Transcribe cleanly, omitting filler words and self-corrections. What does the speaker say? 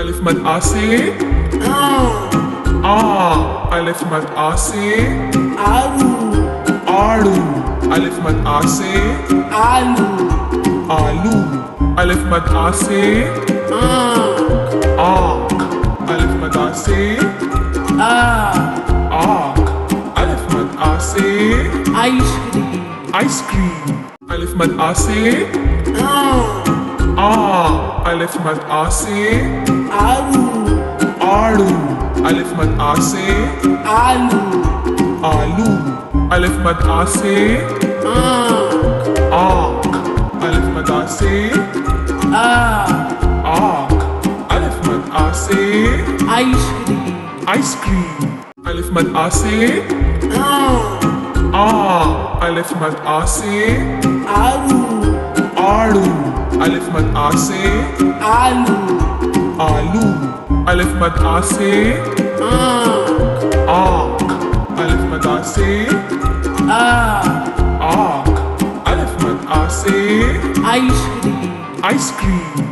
अलिफ मद आ से आ, अलिफ मद आ से आड़ू, अलिफ मद आ से आलू, अलिफ मद आ से आँख, अलिफ मद आ से आँख, अलिफ मद आ से आइसक्रीम, अलिफ मद आ से आ, अलिफ मद आ से आड़ू, अलिफ मद आ से आलू, अलिफ मद आ से आँख, अलिफ मद आ से आँख, अलिफ मद आ से आइसक्रीम, अलिफ मद आ से आ, अलिफ मद आ से आड़ू, अलिफ मद आ से आलू, अलिफ मद आ से आँख, अलिफ मद आ से आँख, अलिफ मद आ से आइसक्रीम।